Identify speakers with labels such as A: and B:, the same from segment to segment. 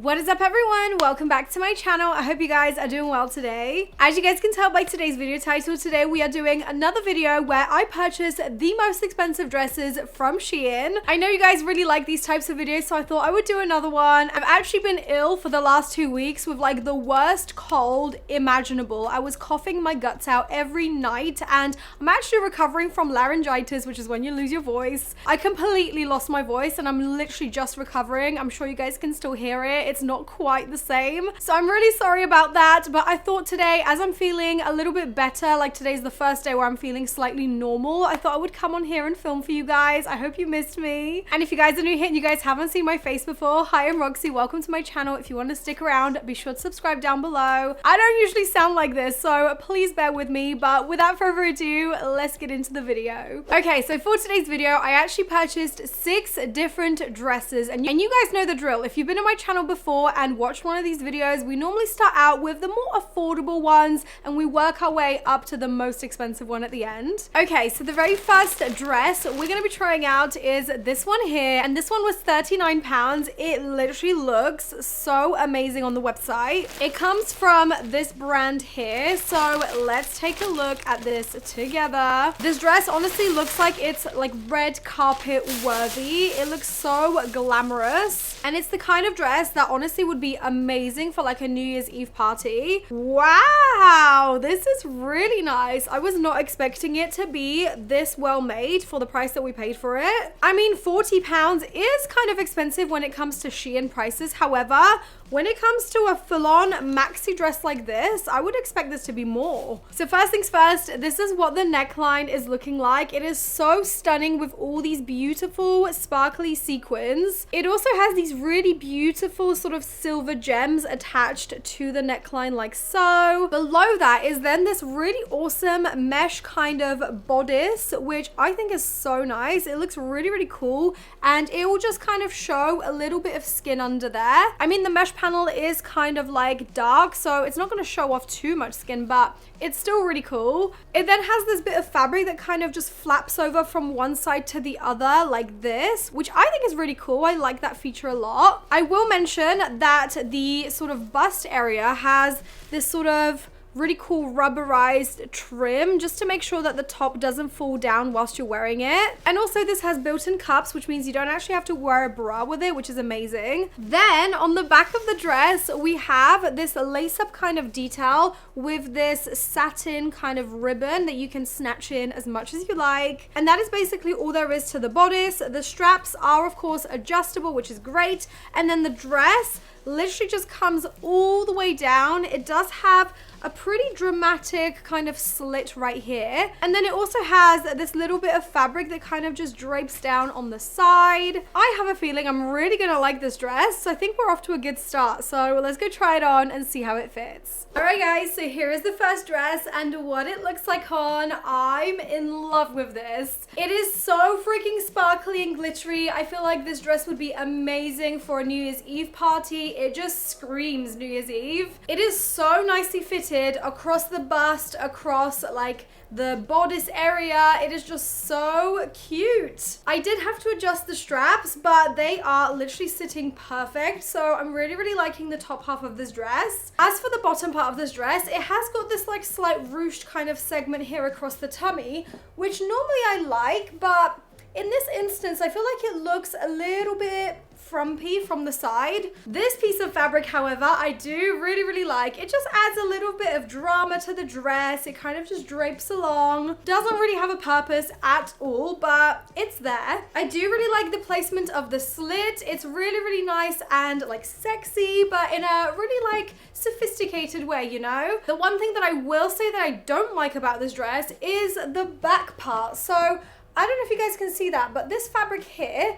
A: What is up everyone? Welcome back to my channel. I hope you guys are doing well today. As you guys can tell by today's video title, today we are doing another video where I purchased the most expensive dresses from Shein. I know you guys really like these types of videos, so I thought I would do another one. I've actually been ill for the last 2 weeks with like the worst cold imaginable. I was coughing my guts out every night and I'm actually recovering from laryngitis, which is when you lose your voice. I completely lost my voice and I'm literally just recovering. I'm sure you guys can still hear it. It's not quite the same. So I'm really sorry about that, but I thought today, as I'm feeling a little bit better, like today's the first day where I'm feeling slightly normal, I thought I would come on here and film for you guys. I hope you missed me. And if you guys are new here and you guys haven't seen my face before, hi, I'm Roxy. Welcome to my channel. If you want to stick around, be sure to subscribe down below. I don't usually sound like this, so please bear with me, but without further ado, let's get into the video. Okay, so for today's video, I actually purchased 6 different dresses, and you guys know the drill. If you've been on my channel before and watched one of these videos, we normally start out with the more affordable ones and we work our way up to the most expensive one at the end. Okay, so the very first dress we're going to be trying out is this one here, and this one was £39. It literally looks so amazing on the website. It comes from this brand here, so let's take a look at this together. This dress honestly looks like it's like red carpet worthy. It looks so glamorous, and it's the kind of dress that honestly would be amazing for like a New Year's Eve party. Wow, this is really nice. I was not expecting it to be this well made for the price that we paid for it. I mean, £40 is kind of expensive when it comes to Shein prices. However, when it comes to a full-on maxi dress like this, I would expect this to be more. So first things first, this is what the neckline is looking like. It is so stunning with all these beautiful sparkly sequins. It also has these really beautiful sort of silver gems attached to the neckline like so. Below that is then this really awesome mesh kind of bodice, which I think is so nice. It looks really, really cool, and it will just kind of show a little bit of skin under there. I mean, the mesh panel is kind of like dark, so it's not going to show off too much skin, but it's still really cool. It then has this bit of fabric that kind of just flaps over from one side to the other like this, which I think is really cool. I like that feature a lot. I will mention that the sort of bust area has this sort of really cool rubberized trim just to make sure that the top doesn't fall down whilst you're wearing it. And also this has built-in cups, which means you don't actually have to wear a bra with it, which is amazing. Then on the back of the dress, we have this lace-up kind of detail with this satin kind of ribbon that you can snatch in as much as you like. And that is basically all there is to the bodice. The straps are of course adjustable, which is great. And then the dress literally just comes all the way down. It does have a pretty dramatic kind of slit right here, and then it also has this little bit of fabric that kind of just drapes down on the side. I have a feeling I'm really gonna like this dress, so I think we're off to a good start. So let's go try it on and see how it fits. Alright guys, so here is the first dress and what it looks like on. I'm in love with this. It is so freaking sparkly and glittery. I feel like this dress would be amazing for a New Year's Eve party. It just screams New Year's Eve. It is so nicely fitted across the bust, across like the bodice area. It is just so cute. I did have to adjust the straps, but they are literally sitting perfect. So I'm really, really liking the top half of this dress. As for the bottom part of this dress, it has got this like slight ruched kind of segment here across the tummy, which normally I like, but in this instance, I feel like it looks a little bit frumpy from the side. This piece of fabric, however, I do really, really like. It just adds a little bit of drama to the dress. It kind of just drapes along. Doesn't really have a purpose at all, but it's there. I do really like the placement of the slit. It's really, really nice and like sexy, but in a really like sophisticated way, you know? The one thing that I will say that I don't like about this dress is the back part. So I don't know if you guys can see that, but this fabric here,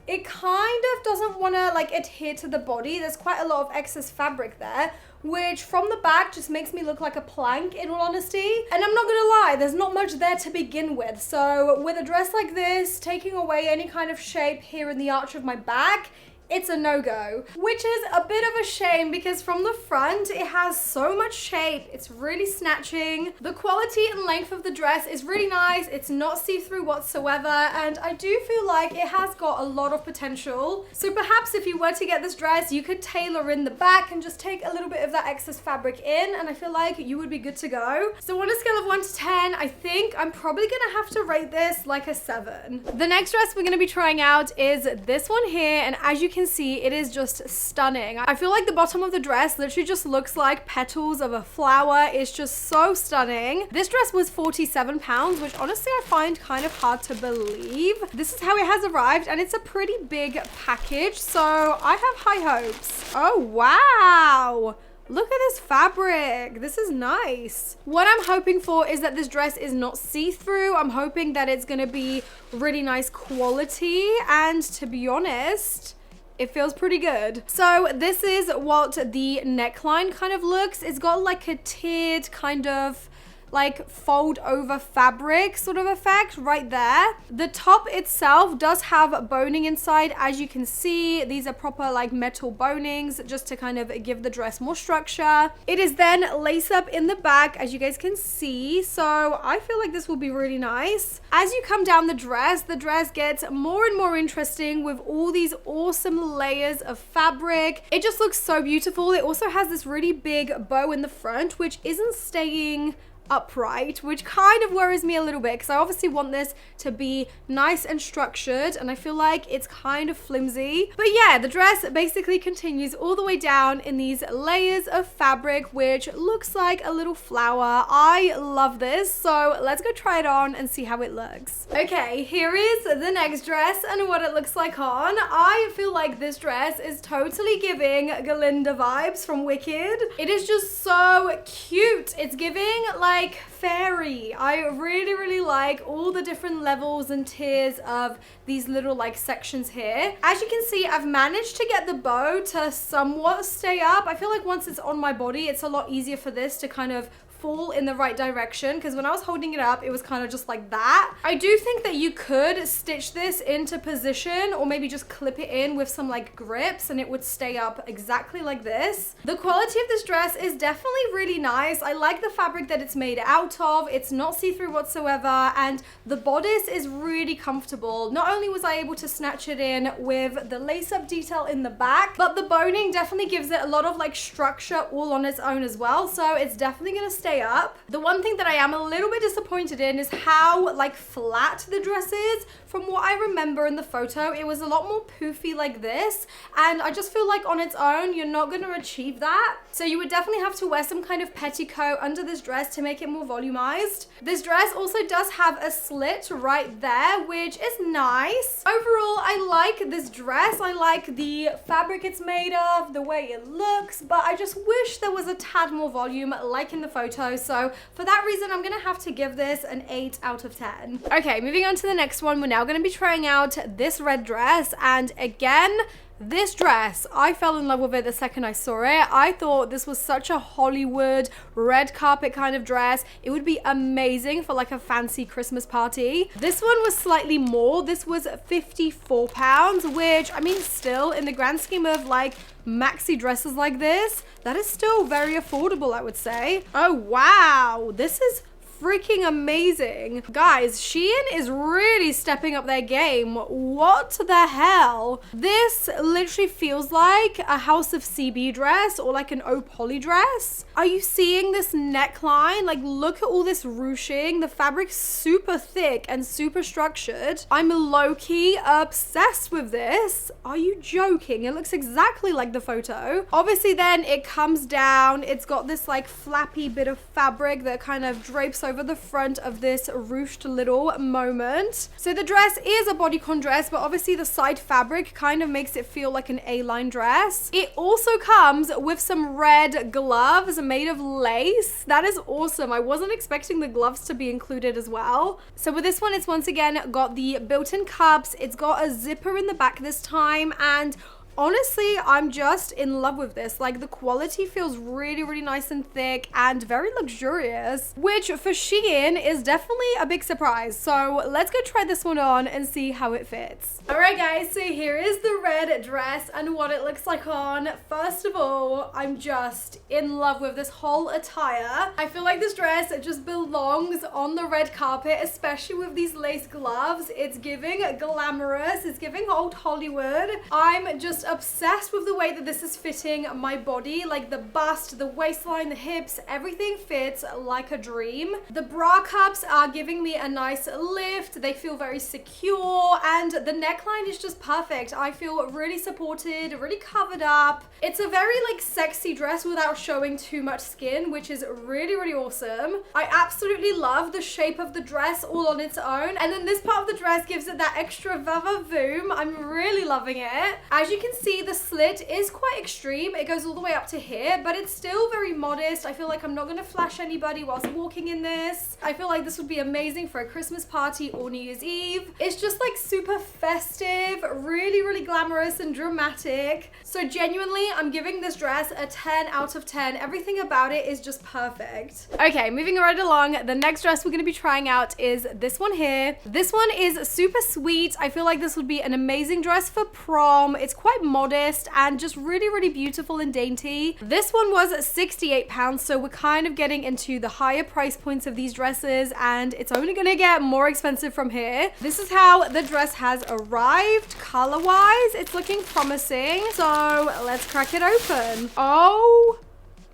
A: it kind of doesn't want to like adhere to the body. There's quite a lot of excess fabric there, which from the back just makes me look like a plank, in all honesty. And I'm not gonna lie, there's not much there to begin with. So with a dress like this, taking away any kind of shape here in the arch of my back it's a no-go, which is a bit of a shame because from the front it has so much shape. It's really snatching. The quality and length of the dress is really nice. It's not see-through whatsoever, and I do feel like it has got a lot of potential. So perhaps if you were to get this dress, you could tailor in the back and just take a little bit of that excess fabric in, and I feel like you would be good to go. So on a scale of 1 to 10, I think I'm probably gonna have to rate this like a 7. The next dress we're gonna be trying out is this one here, and as you can see, it is just stunning. I feel like the bottom of the dress literally just looks like petals of a flower. It's just so stunning. This dress was £47, which honestly I find kind of hard to believe. This is how it has arrived, and it's a pretty big package, so I have high hopes. Oh wow! Look at this fabric. This is nice. What I'm hoping for is that this dress is not see-through. I'm hoping that it's gonna be really nice quality, and to be honest, it feels pretty good. So this is what the neckline kind of looks. It's got like a tiered kind of like fold over fabric sort of effect right there. The top itself does have boning inside. As you can see, these are proper like metal bonings just to kind of give the dress more structure. It is then lace up in the back, as you guys can see. So I feel like this will be really nice. As you come down the dress gets more and more interesting with all these awesome layers of fabric. It just looks so beautiful. It also has this really big bow in the front, which isn't staying upright, which kind of worries me a little bit because I obviously want this to be nice and structured, and I feel like it's kind of flimsy. But yeah, the dress basically continues all the way down in these layers of fabric, which looks like a little flower. I love this, so let's go try it on and see how it looks. Okay, here is the next dress and what it looks like on. I feel like this dress is totally giving Galinda vibes from Wicked. It is just so cute. It's giving like fairy. I really like all the different levels and tiers of these little like sections here. As you can see, I've managed to get the bow to somewhat stay up. I feel like once it's on my body, it's a lot easier for this to kind of fall in the right direction, because when I was holding it up, it was kind of just like that. I do think that you could stitch this into position or maybe just clip it in with some like grips and it would stay up exactly like this. The quality of this dress is definitely really nice. I like the fabric that it's made out of. It's not see-through whatsoever, and the bodice is really comfortable. Not only was I able to snatch it in with the lace-up detail in the back, but the boning definitely gives it a lot of like structure all on its own as well, so it's definitely gonna stay up. The one thing that I am a little bit disappointed in is how like flat the dress is. From what I remember in the photo, it was a lot more poofy like this, and I just feel like on its own you're not going to achieve that. So you would definitely have to wear some kind of petticoat under this dress to make it more volumized. This dress also does have a slit right there, which is nice. Overall, I like this dress. I like the fabric it's made of, the way it looks, but I just wish there was a tad more volume like in the photo. So for that reason, I'm gonna have to give this an 8 out of 10. Okay, moving on to the next one. We're now gonna be trying out this red dress, and again, this dress, I fell in love with it the second I saw it. I thought this was such a Hollywood red carpet kind of dress. It would be amazing for like a fancy Christmas party. This one was slightly more. This was £54, which I mean, still in the grand scheme of like maxi dresses like this, that is still very affordable, I would say. Oh wow, this is freaking amazing. Guys, Shein is really stepping up their game. What the hell? This literally feels like a House of CB dress or like an O-Poly dress. Are you seeing this neckline? Like, look at all this ruching. The fabric's super thick and super structured. I'm low-key obsessed with this. Are you joking? It looks exactly like the photo. Obviously then it comes down. It's got this like flappy bit of fabric that kind of drapes over the front of this ruched little moment. So the dress is a bodycon dress, but obviously the side fabric kind of makes it feel like an A-line dress. It also comes with some red gloves made of lace. That is awesome. I wasn't expecting the gloves to be included as well. So with this one, it's once again got the built-in cups. It's got a zipper in the back this time, and Honestly, I'm just in love with this. Like, the quality feels really, really nice and thick and very luxurious, which for Shein is definitely a big surprise. So let's go try this one on and see how it fits. All right, guys, so here is the red dress and what it looks like on. First of all, I'm just in love with this whole attire. I feel like this dress just belongs on the red carpet, especially with these lace gloves. It's giving glamorous. It's giving old Hollywood. I'm just obsessed with the way that this is fitting my body. Like the bust, the waistline, the hips, everything fits like a dream. The bra cups are giving me a nice lift. They feel very secure and the neckline is just perfect. I feel really supported, really covered up. It's a very like sexy dress without showing too much skin, which is really, really awesome. I absolutely love the shape of the dress all on its own. And then this part of the dress gives it that extra va-va-voom. I'm really loving it. As you can see, the slit is quite extreme. It goes all the way up to here, but it's still very modest. I feel like I'm not going to flash anybody whilst walking in this. I feel like this would be amazing for a Christmas party or New Year's Eve. It's just like super festive, really, really glamorous and dramatic. So genuinely, I'm giving this dress a 10 out of 10. Everything about it is just perfect. Okay, moving right along. The next dress we're going to be trying out is this one here. This one is super sweet. I feel like this would be an amazing dress for prom. It's quite modest and just really, really beautiful and dainty. This one was £68, so we're kind of getting into the higher price points of these dresses and it's only going to get more expensive from here. This is how the dress has arrived color-wise. It's looking promising, so let's crack it open. Oh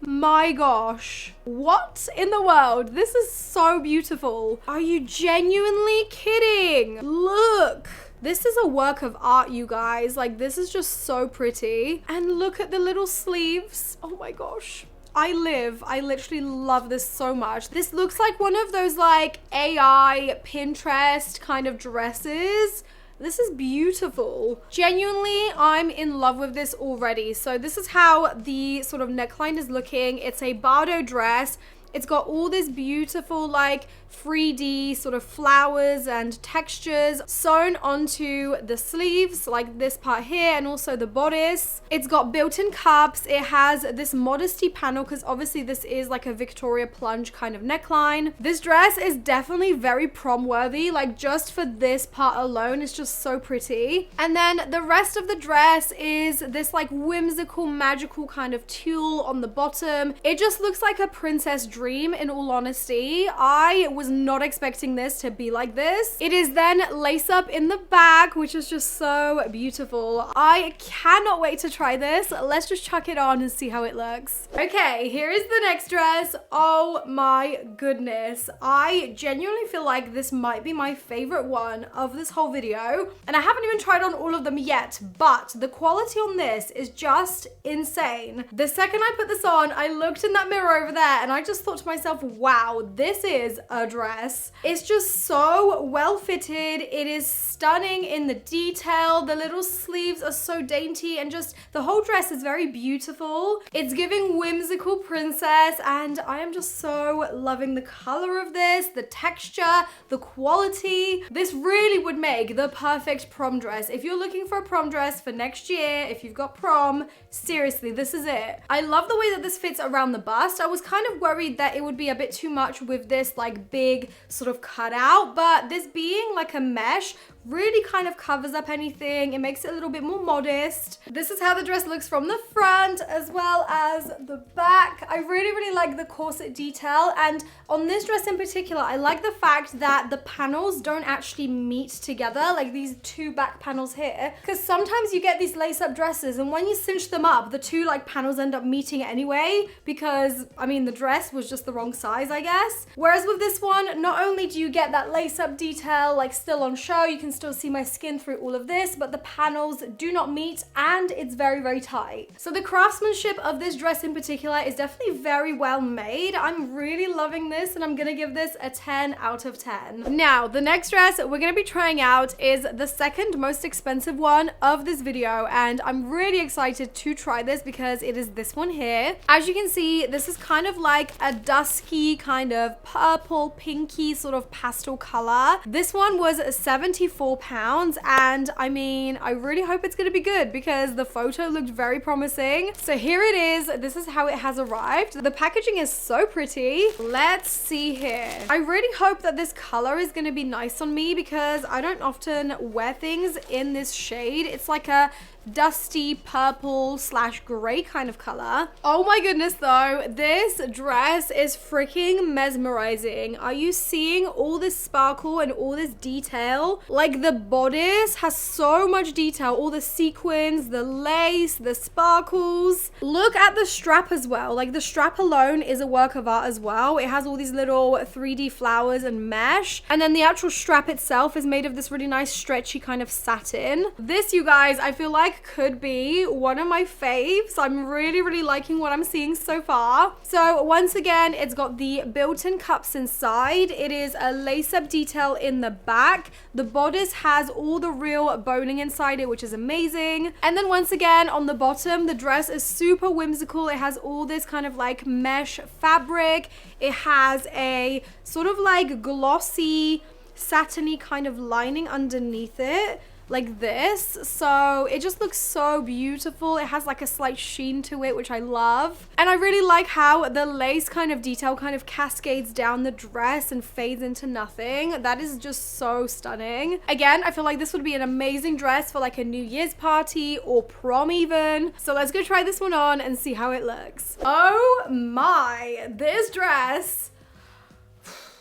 A: my gosh, what in the world? This is so beautiful. Are you genuinely kidding? Look, this is a work of art, you guys. Like, this is just so pretty. And look at the little sleeves. Oh my gosh, I literally love this so much. This looks like one of those like AI Pinterest kind of dresses. This is beautiful. Genuinely, I'm in love with this already. So this is how the sort of neckline is looking. It's a Bardo dress. It's got all this beautiful like 3D sort of flowers and textures sewn onto the sleeves, like this part here, and also the bodice. It's got built-in cups. It has this modesty panel because obviously this is like a Victoria plunge kind of neckline. This dress is definitely very prom worthy. Like just for this part alone, it's just so pretty. And then the rest of the dress is this like whimsical, magical kind of tulle on the bottom. It just looks like a princess dream, in all honesty. I was not expecting this to be like this. It is then lace up in the back, which is just so beautiful. I cannot wait to try this. Let's just chuck it on and see how it looks. Okay, here is the next dress. Oh my goodness. I genuinely feel like this might be my favorite one of this whole video. And I haven't even tried on all of them yet, but the quality on this is just insane. The second I put this on, I looked in that mirror over there and I just thought to myself, wow, this is a dress. It's just so well fitted. It is stunning in the detail. The little sleeves are so dainty and just the whole dress is very beautiful. It's giving whimsical princess and I am just so loving the color of this, the texture, the quality. This really would make the perfect prom dress. If you're looking for a prom dress for next year, if you've got prom, seriously, this is it. I love the way that this fits around the bust. I was kind of worried that it would be a bit too much with this like big sort of cutout, but this being like a mesh really kind of covers up anything. It makes it a little bit more modest. This is how the dress looks from the front as well as the back. I really, really like the corset detail, and on this dress in particular, I like the fact that the panels don't actually meet together, like these two back panels here, because sometimes you get these lace-up dresses and when you cinch them up, the two like panels end up meeting anyway because, I mean, the dress was just the wrong size, I guess. Whereas with this one, not only do you get that lace-up detail like still on show, you can still see my skin through all of this, but the panels do not meet and it's very, very tight. So the craftsmanship of this dress in particular is definitely very well made. I'm really loving this and I'm gonna give this a 10 out of 10. Now, the next dress we're gonna be trying out is the second most expensive one of this video, and I'm really excited to try this because it is this one here. As you can see, this is kind of like a dusky kind of purple, pinky sort of pastel color. This one was £74. £84, and I mean, I really hope it's gonna be good because the photo looked very promising. So here it is. This is how it has arrived. The packaging is so pretty. Let's see here. I really hope that this color is gonna be nice on me because I don't often wear things in this shade. It's like a dusty purple / gray kind of color. Oh my goodness though, this dress is freaking mesmerizing. Are you seeing all this sparkle and all this detail? Like the bodice has so much detail, all the sequins, the lace, the sparkles. Look at the strap as well. Like the strap alone is a work of art as well. It has all these little 3D flowers and mesh, and then the actual strap itself is made of this really nice stretchy kind of satin. This, you guys, I feel like could be one of my faves. I'm really liking what I'm seeing so far. So once again, it's got the built-in cups inside. It is a lace-up detail in the back. The bodice has all the real boning inside it, which is amazing. And then once again, on the bottom, the dress is super whimsical. It has all this kind of like mesh fabric. It has a sort of like glossy, satiny kind of lining underneath it, like this. So it just looks so beautiful. It has like a slight sheen to it, which I love. And I really like how the lace kind of detail kind of cascades down the dress and fades into nothing. That is just so stunning. Again, I feel like this would be an amazing dress for like a New Year's party or prom even. So let's go try this one on and see how it looks. Oh my, this dress,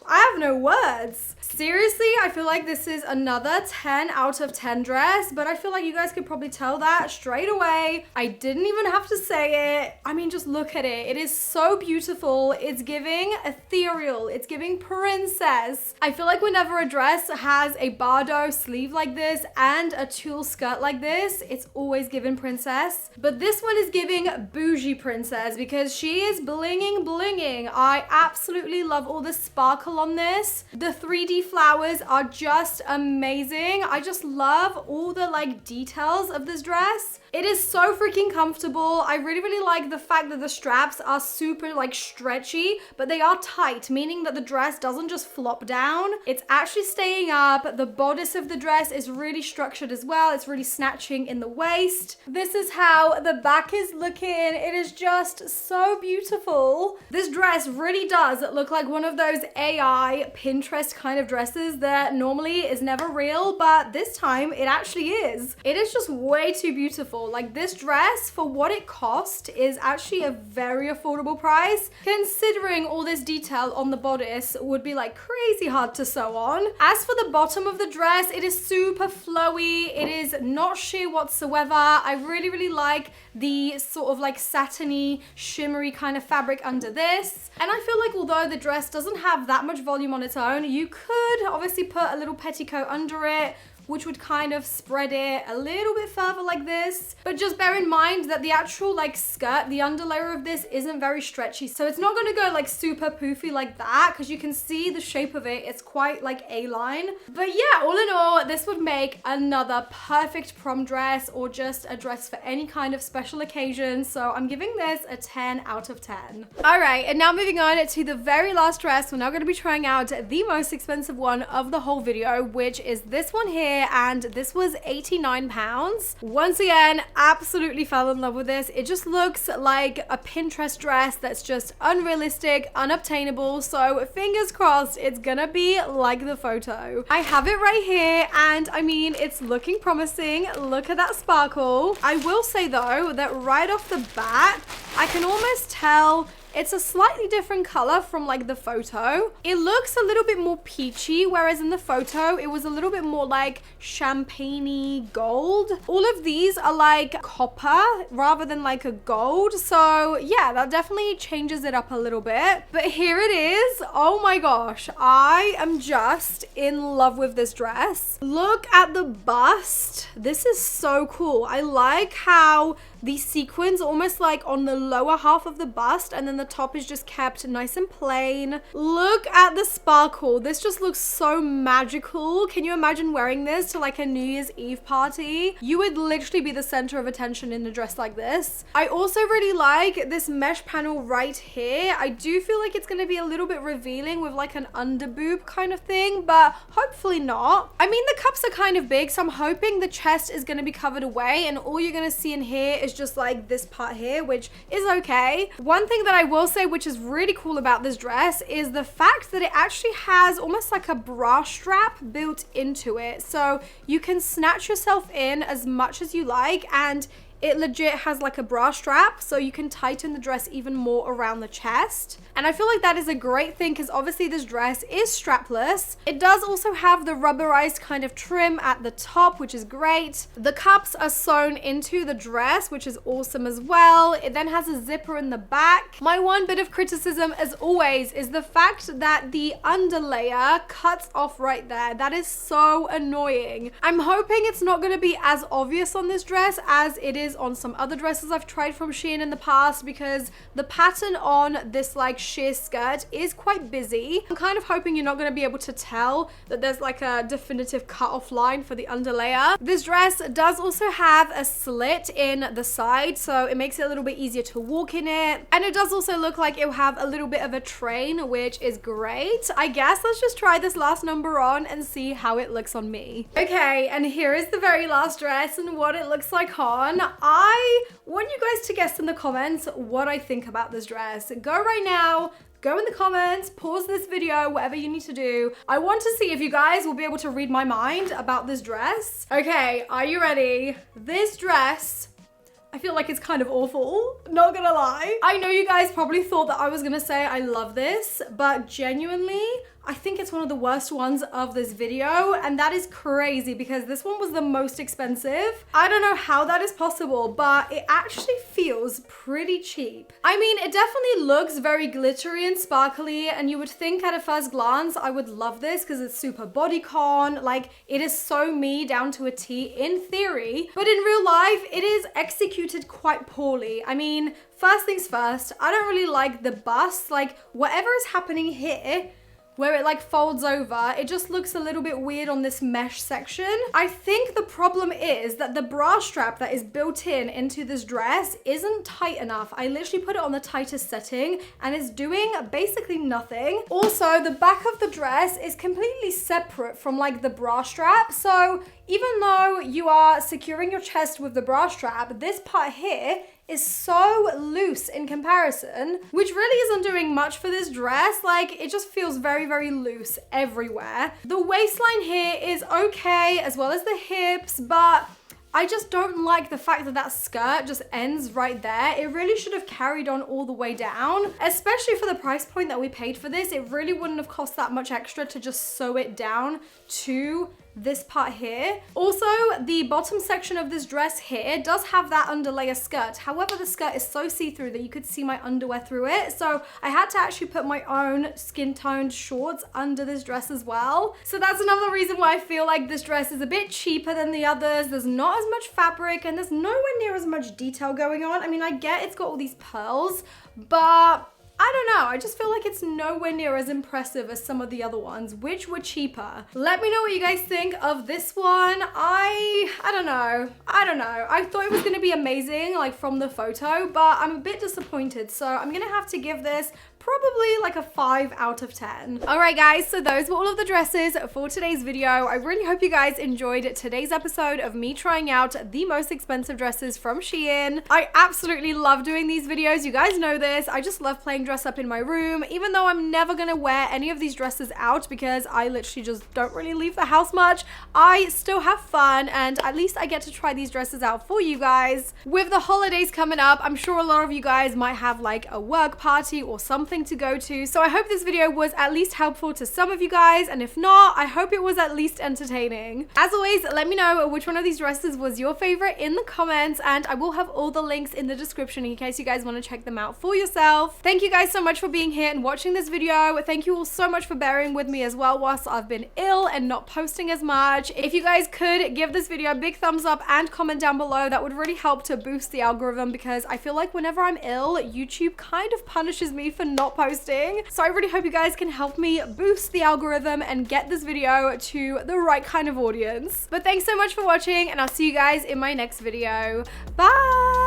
A: I have no words. Seriously, I feel like this is another 10 out of 10 dress, but I feel like you guys could probably tell that straight away. I didn't even have to say it. I mean, just look at it. It is so beautiful. It's giving ethereal. It's giving princess. I feel like whenever a dress has a bardo sleeve like this and a tulle skirt like this, it's always given princess. But this one is giving bougie princess because she is blinging. I absolutely love all the sparkle on this. The 3D flowers are just amazing. I just love all the like details of this dress. It is so freaking comfortable. I really like the fact that the straps are super like stretchy, but they are tight, meaning that the dress doesn't just flop down. It's actually staying up. The bodice of the dress is really structured as well. It's really snatching in the waist. This is how the back is looking. It is just so beautiful. This dress really does look like one of those AI Pinterest kind of dresses that normally is never real, but this time it actually is. It is just way too beautiful. Like this dress, for what it cost, is actually a very affordable price, considering all this detail on the bodice would be like crazy hard to sew on. As for the bottom of the dress, it is super flowy. It is not sheer whatsoever. I really like the sort of like satiny, shimmery kind of fabric under this. And I feel like although the dress doesn't have that much volume on its own, you could obviously put a little petticoat under it, which would kind of spread it a little bit further like this. But just bear in mind that the actual like skirt, the underlayer of this isn't very stretchy. So it's not gonna go like super poofy like that, because you can see the shape of it. It's quite like A-line. But yeah, all in all, this would make another perfect prom dress or just a dress for any kind of special occasion. So I'm giving this a 10 out of 10. All right, and now moving on to the very last dress. We're now gonna be trying out the most expensive one of the whole video, which is this one here. And this was £89. Once again, absolutely fell in love with this. It just looks like a Pinterest dress that's just unrealistic, unobtainable. So fingers crossed it's gonna be like the photo. I have it right here, and I mean, it's looking promising. Look at that sparkle. I will say though that right off the bat, I can almost tell it's a slightly different color from like the photo. It looks a little bit more peachy, whereas in the photo, it was a little bit more like champagne-y gold. All of these are like copper rather than like a gold. So yeah, that definitely changes it up a little bit. But here it is. Oh my gosh, I am just in love with this dress. Look at the bust. This is so cool. I like how these sequins almost like on the lower half of the bust, and then the top is just kept nice and plain. Look at the sparkle. This just looks so magical. Can you imagine wearing this to like a New Year's Eve party? You would literally be the center of attention in a dress like this. I also really like this mesh panel right here. I do feel like it's going to be a little bit revealing with like an under boob kind of thing, but hopefully not. I mean, the cups are kind of big, so I'm hoping the chest is going to be covered away, and all you're going to see in here is just like this part here, which is okay. One thing that I will say, which is really cool about this dress, is the fact that it actually has almost like a bra strap built into it, so you can snatch yourself in as much as you like, and it legit has like a bra strap, so you can tighten the dress even more around the chest. And I feel like that is a great thing because obviously this dress is strapless. It does also have the rubberized kind of trim at the top, which is great. The cups are sewn into the dress, which is awesome as well. It then has a zipper in the back. My one bit of criticism, as always, is the fact that the underlayer cuts off right there. That is so annoying. I'm hoping it's not going to be as obvious on this dress as it is on some other dresses I've tried from Shein in the past, because the pattern on this like sheer skirt is quite busy. I'm kind of hoping you're not going to be able to tell that there's like a definitive cut off line for the underlayer. This dress does also have a slit in the side, so it makes it a little bit easier to walk in it, and it does also look like it will have a little bit of a train, which is great. I guess let's just try this last number on and see how it looks on me. Okay, and here is the very last dress and what it looks like on. I want you guys to guess in the comments what I think about this dress. Go right now, go in the comments, pause this video, whatever you need to do. I want to see if you guys will be able to read my mind about this dress. Okay, are you ready? This dress, I feel like it's kind of awful, not gonna lie. I know you guys probably thought that I was gonna say I love this, but genuinely, I think it's one of the worst ones of this video, and that is crazy because this one was the most expensive. I don't know how that is possible, but it actually feels pretty cheap. I mean, it definitely looks very glittery and sparkly, and you would think at a first glance I would love this because it's super bodycon, like it is so me down to a T in theory, but in real life it is executed quite poorly. I mean, first things first, I don't really like the bust, like whatever is happening here, where it like folds over, it just looks a little bit weird on this mesh section. I think the problem is that the bra strap that is built in into this dress isn't tight enough. I literally put it on the tightest setting and it's doing basically nothing. Also, the back of the dress is completely separate from like the bra strap. So even though you are securing your chest with the bra strap, this part here is so loose in comparison, which really isn't doing much for this dress. Like, it just feels very, very loose everywhere. The waistline here is okay, as well as the hips, but I just don't like the fact that that skirt just ends right there. It really should have carried on all the way down, especially for the price point that we paid for this. It really wouldn't have cost that much extra to just sew it down to this part here. Also, the bottom section of this dress here does have that underlayer skirt. However, the skirt is so see-through that you could see my underwear through it. So I had to actually put my own skin-toned shorts under this dress as well. So that's another reason why I feel like this dress is a bit cheaper than the others. There's not as much fabric and there's nowhere near as much detail going on. I mean, I get it's got all these pearls, but I don't know, I just feel like it's nowhere near as impressive as some of the other ones, which were cheaper. Let me know what you guys think of this one. I don't know. I thought it was gonna be amazing, like from the photo, but I'm a bit disappointed. So I'm gonna have to give this probably like a 5 out of 10. All right, guys, so those were all of the dresses for today's video. I really hope you guys enjoyed today's episode of me trying out the most expensive dresses from Shein. I absolutely love doing these videos. You guys know this. I just love playing dress up in my room, even though I'm never gonna wear any of these dresses out because I literally just don't really leave the house much. I still have fun, and at least I get to try these dresses out for you guys. With the holidays coming up, I'm sure a lot of you guys might have like a work party or something something to go to. So I hope this video was at least helpful to some of you guys, and if not, I hope it was at least entertaining. As always, let me know which one of these dresses was your favorite in the comments, and I will have all the links in the description in case you guys want to check them out for yourself. Thank you guys so much for being here and watching this video. Thank you all so much for bearing with me as well whilst I've been ill and not posting as much. If you guys could give this video a big thumbs up and comment down below, that would really help to boost the algorithm, because I feel like whenever I'm ill, YouTube kind of punishes me for not posting. So I really hope you guys can help me boost the algorithm and get this video to the right kind of audience. But thanks so much for watching, and I'll see you guys in my next video. Bye!